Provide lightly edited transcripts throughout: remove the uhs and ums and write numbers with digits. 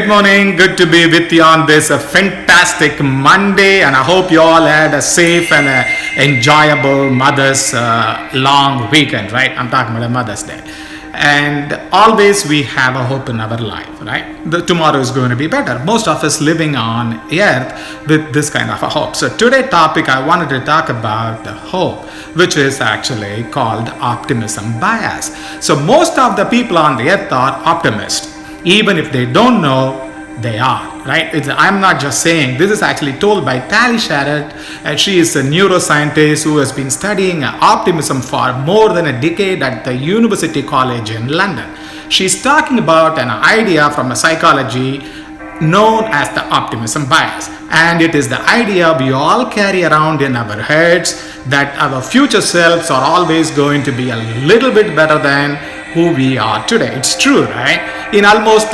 Good morning. Good to be with you on this fantastic Monday, and I hope you all had a safe and enjoyable Mother's long weekend, right? I'm talking about a Mother's Day. And always we have a hope in our life, right? Tomorrow is going to be better. Most of us living on earth with this kind of a hope. So today's topic I wanted to talk about the hope, which is actually called optimism bias. So most of the people on the earth are optimists. Even if they don't know, they are, right? I'm not just saying, this is actually told by Tali Sharot, and she is a neuroscientist who has been studying optimism for more than a decade at the University College in London. She's talking about an idea from a psychology known as the optimism bias, and it is the idea we all carry around in our heads that our future selves are always going to be a little bit better than who we are today. It's true, right? In almost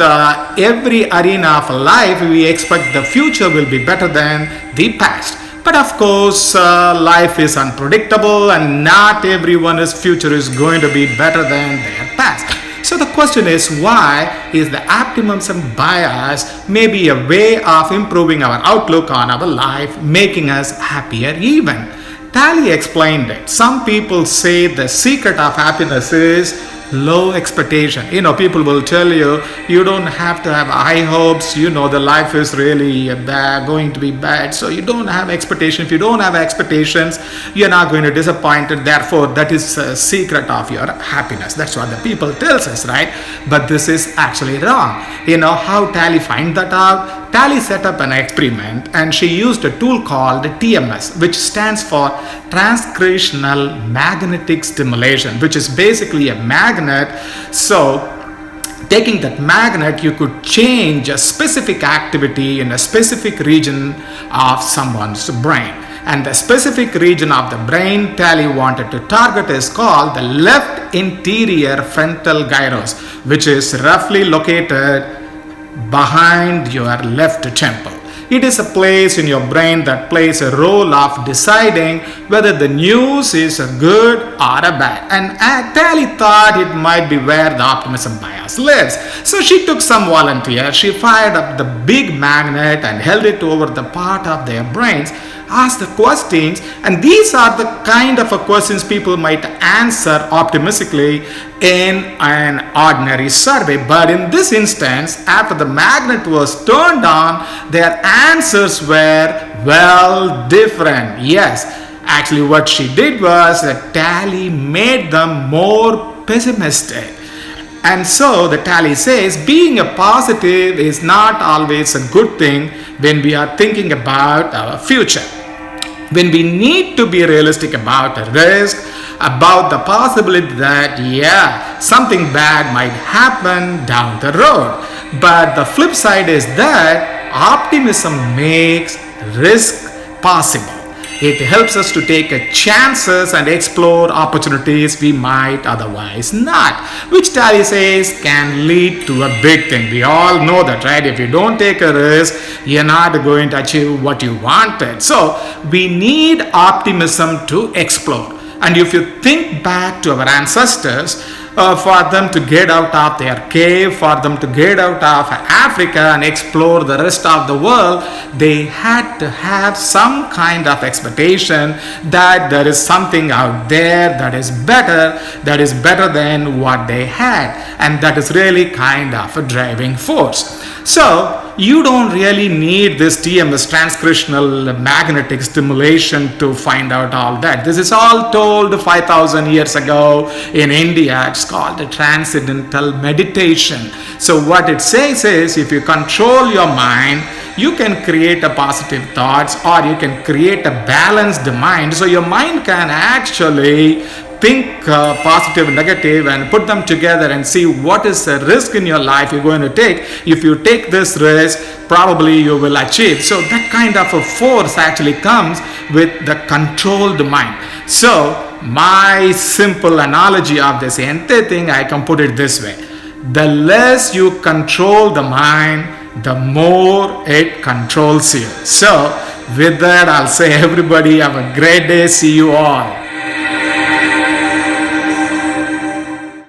every arena of life, we expect the future will be better than the past. But of course, life is unpredictable, and not everyone's future is going to be better than their past. So the question is, why is the optimism bias maybe a way of improving our outlook on our life, making us happier even? Tali explained it. Some people say the secret of happiness is low expectation. People will tell you, you don't have to have high hopes. The life is really going to be bad. So you don't have expectation. If you don't have expectations, you're not going to be disappointed. Therefore, that is a secret of your happiness. That's what the people tells us, right? But this is actually wrong. How Tali find that out? Tali set up an experiment, and she used a tool called TMS, which stands for transcretional magnetic stimulation, which is basically a magnet. So taking that magnet, you could change a specific activity in a specific region of someone's brain. And the specific region of the brain Tali wanted to target is called the left interior frontal gyrus, which is roughly located behind your left temple. It is a place in your brain that plays a role of deciding whether the news is a good or a bad. And Tali thought it might be where the optimism bias lives. So she took some volunteers, she fired up the big magnet and held it over the part of their brains, asked the questions, and these are the kind of questions people might answer optimistically in an ordinary survey. But in this instance, after the magnet was turned on, their answers were different. Yes, actually what she did was that Tali made them more pessimistic. And so the Tali says being a positive is not always a good thing when we are thinking about our future. When we need to be realistic about a risk, about the possibility that, something bad might happen down the road. But the flip side is that optimism makes risk possible. It helps us to take chances and explore opportunities we might otherwise not, which Tali says can lead to a big thing. We all know that, right? If you don't take a risk, you're not going to achieve what you wanted. So we need optimism to explore. And if you think back to our ancestors, for them to get out of their cave, for them to get out of Africa and explore the rest of the world, they had to have some kind of expectation that there is something out there that is better than what they had, and that is really kind of a driving force. So you don't really need this TMS, transcretional magnetic stimulation, to find out all that. This is all told 5,000 years ago in India. It's called a transcendental meditation. So what it says is, if you control your mind, you can create a positive thoughts, or you can create a balanced mind. So your mind can actually think positive and negative and put them together and see what is the risk in your life you're going to take. If you take this risk, probably you will achieve. So that kind of a force actually comes with the controlled mind. So my simple analogy of this entire thing, I can put it this way: the less you control the mind, the more it controls you. So with that, I'll say everybody have a great day. See you all.